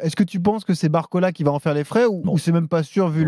Est-ce que tu penses que c'est Barcola qui va en faire les frais ou c'est même pas sûr vu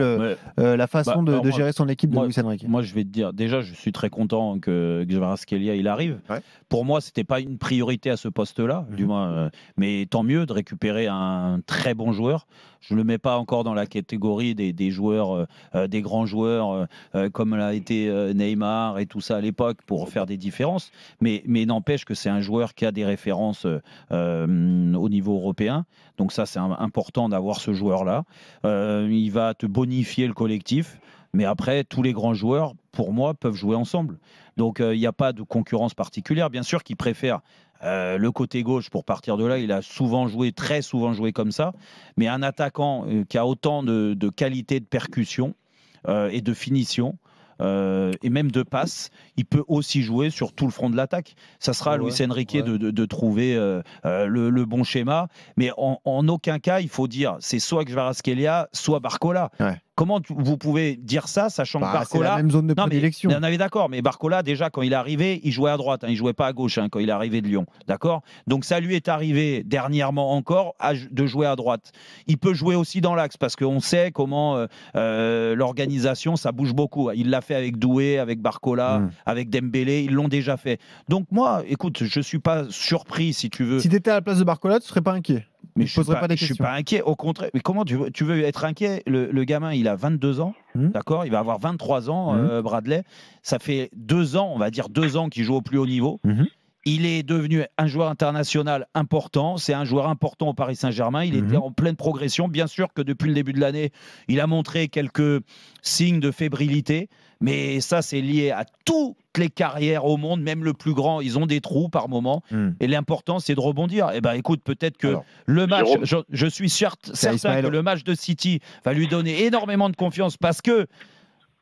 la façon de gérer son équipe de Luis Enrique? Moi, je vais te dire, déjà, je suis très content que Kvaratskhelia il arrive. Ouais. Pour moi, c'était pas une priorité à ce poste-là, du moins. Mais tant mieux de récupérer un très bon joueur. Je ne le mets pas encore dans la catégorie des joueurs, des grands joueurs, comme l'a été Neymar et tout ça à l'époque, pour faire des différences. Mais n'empêche que c'est un joueur qui a des références au niveau européen. Donc ça, c'est important d'avoir ce joueur-là. Il va te bonifier le collectif. Mais après, tous les grands joueurs, pour moi, peuvent jouer ensemble. Donc, il n'y a pas de concurrence particulière. Bien sûr qu'il préfère le côté gauche pour partir de là. Il a très souvent joué comme ça. Mais un attaquant qui a autant de qualité de percussion et de finition, et même de passe, il peut aussi jouer sur tout le front de l'attaque. Ça sera à Luis Enrique de trouver le bon schéma. Mais en aucun cas, il faut dire c'est soit Kvaratskhelia, soit Barcola. Ouais. Comment vous pouvez dire ça, sachant que Barcola... C'est la même zone de prédilection. On avait d'accord, mais Barcola, déjà, quand il est arrivé, il jouait à droite. Il ne jouait pas à gauche quand il est arrivé de Lyon. D'accord ? Donc ça lui est arrivé dernièrement encore de jouer à droite. Il peut jouer aussi dans l'axe parce qu'on sait comment l'organisation, ça bouge beaucoup. Il l'a fait avec Doué, avec Barcola, avec Dembélé. Ils l'ont déjà fait. Donc moi, écoute, je ne suis pas surpris, si tu veux. Si tu étais à la place de Barcola, tu ne serais pas inquiet? Mais je ne suis pas inquiet, au contraire. Mais comment tu veux être inquiet? Le gamin, il a 22 ans, d'accord? Il va avoir 23 ans, Bradley. Ça fait 2 ans, on va dire 2 ans qu'il joue au plus haut niveau. Il est devenu un joueur international important. C'est un joueur important au Paris Saint-Germain. Il était en pleine progression. Bien sûr que depuis le début de l'année, il a montré quelques signes de fébrilité. Mais ça, c'est lié à toutes les carrières au monde, même le plus grand. Ils ont des trous par moment. Et l'important, c'est de rebondir. Eh ben, écoute, peut-être que le match, je suis certain que le match de City va lui donner énormément de confiance parce que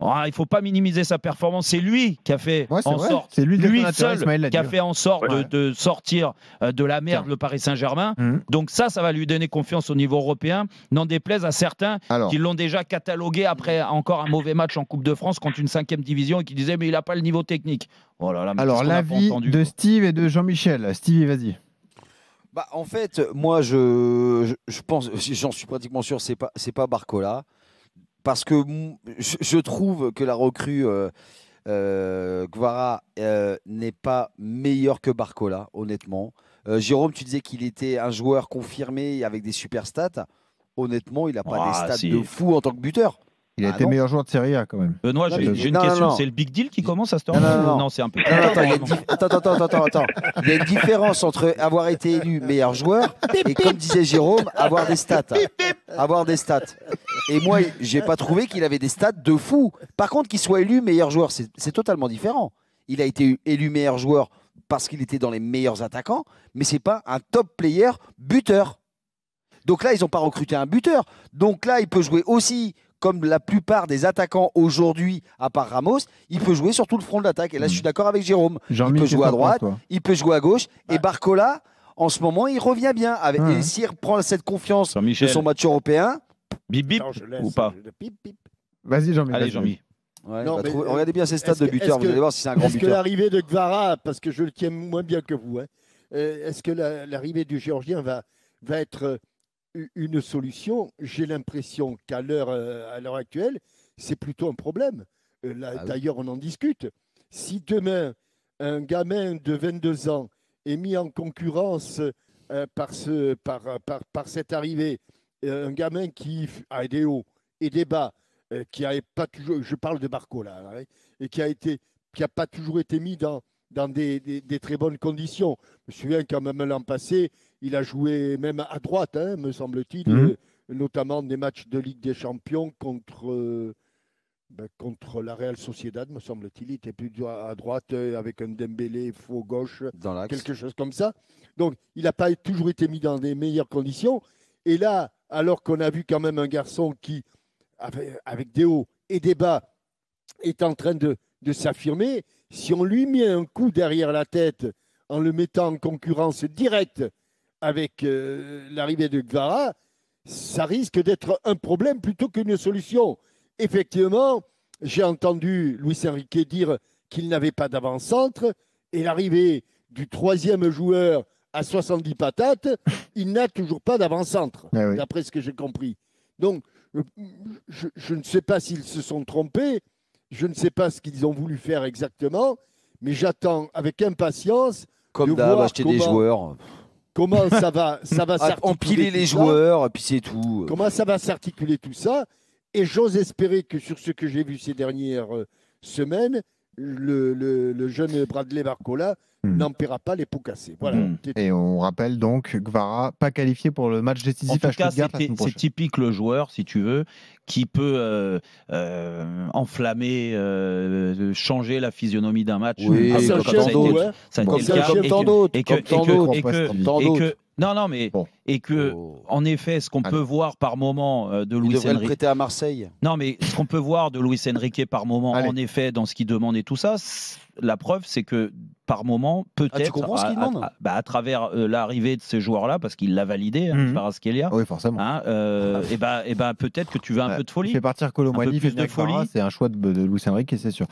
il ne faut pas minimiser sa performance. C'est lui qui a fait en sorte, lui seul, qui a fait en sorte de sortir de la merde le Paris Saint-Germain. Donc ça va lui donner confiance au niveau européen. N'en déplaise à certains qui l'ont déjà catalogué après encore un mauvais match en Coupe de France contre une 5e division et qui disaient mais il n'a pas le niveau technique. Oh là là, alors l'avis de Steve et de Jean-Michel. Steve, vas-y. En fait, moi je pense, j'en suis pratiquement sûr, c'est pas Barcola. Parce que je trouve que la recrue Kvara n'est pas meilleure que Barcola, honnêtement. Jérôme, tu disais qu'il était un joueur confirmé avec des super stats. Honnêtement, il n'a pas des stats de fou en tant que buteur. Il a été meilleur joueur de Serie A quand même. Benoît, j'ai une question. C'est le big deal qui commence à se tourner? Non, c'est un peu. Attends. Il y a une différence entre avoir été élu meilleur joueur et, comme disait Jérôme, avoir des stats. Et moi, j'ai pas trouvé qu'il avait des stats de fou. Par contre, qu'il soit élu meilleur joueur, c'est totalement différent. Il a été élu meilleur joueur parce qu'il était dans les meilleurs attaquants, mais c'est pas un top player buteur. Donc là, ils n'ont pas recruté un buteur. Donc là, il peut jouer aussi, comme la plupart des attaquants aujourd'hui, à part Ramos, il peut jouer sur tout le front de l'attaque. Et là, je suis d'accord avec Jérôme. Il peut jouer à droite, il peut jouer à gauche. Et Barcola, en ce moment, il revient bien. Et s'il reprend cette confiance de son match européen... Bip ou pas? Vas-y, Jean-Michel. Allez, Jean-Mi. Regardez bien ses stats de buteur, vous allez voir si c'est un grand buteur. Est-ce que l'arrivée de Kvara, parce que je le tiens moins bien que vous, est-ce que l'arrivée du Géorgien va être une solution? J'ai l'impression qu'à l'heure actuelle, c'est plutôt un problème. D'ailleurs, on en discute. Si demain, un gamin de 22 ans est mis en concurrence par cette arrivée, un gamin qui a des hauts et des bas, qui n'avait pas toujours, je parle de Barcola, et qui a pas toujours été mis dans des très bonnes conditions. Je me souviens quand même l'an passé, il a joué même à droite, me semble-t-il, notamment des matchs de Ligue des Champions contre la Real Sociedad, me semble-t-il. Il était plutôt à droite avec un Dembélé faux gauche, quelque chose comme ça. Donc, il n'a pas toujours été mis dans des meilleures conditions. Et là, alors qu'on a vu quand même un garçon qui, avec des hauts et des bas, est en train de s'affirmer, si on lui met un coup derrière la tête en le mettant en concurrence directe avec l'arrivée de Kvara, ça risque d'être un problème plutôt qu'une solution. Effectivement, j'ai entendu Luis Enrique dire qu'il n'avait pas d'avant-centre et l'arrivée du troisième joueur à 70 patates, il n'a toujours pas d'avant-centre, d'après ce que j'ai compris. Donc, je ne sais pas s'ils se sont trompés, je ne sais pas ce qu'ils ont voulu faire exactement, mais j'attends avec impatience comme d'hab, acheter des joueurs. Comment ça va s'articuler empiler les joueurs, et puis c'est tout. Comment ça va s'articuler tout ça? Et j'ose espérer que sur ce que j'ai vu ces dernières semaines, le jeune Bradley Barcola n'en paiera pas les pots cassés. Voilà. Et on rappelle donc Kvara pas qualifié pour le match décisif à Stuttgart. C'est typique le joueur, si tu veux, qui peut enflammer, changer la physionomie d'un match. Oui, comme tant d'autres. Non, mais et que, en effet, ce qu'on peut voir par moment de Luis Enrique. Il devrait le prêter à Marseille. Non, mais ce qu'on peut voir de Luis Enrique par moment, en effet, dans ce qu'il demande et tout ça, la preuve, c'est que par moment, peut-être, à travers l'arrivée de ces joueurs-là, parce qu'il l'a validé, Kvaratskhelia. Oui, forcément. Et ben, peut-être que tu veux un peu de folie. Il fait partir Kolo Muani, il fait de folie. C'est un choix de Luis Enrique, c'est sûr.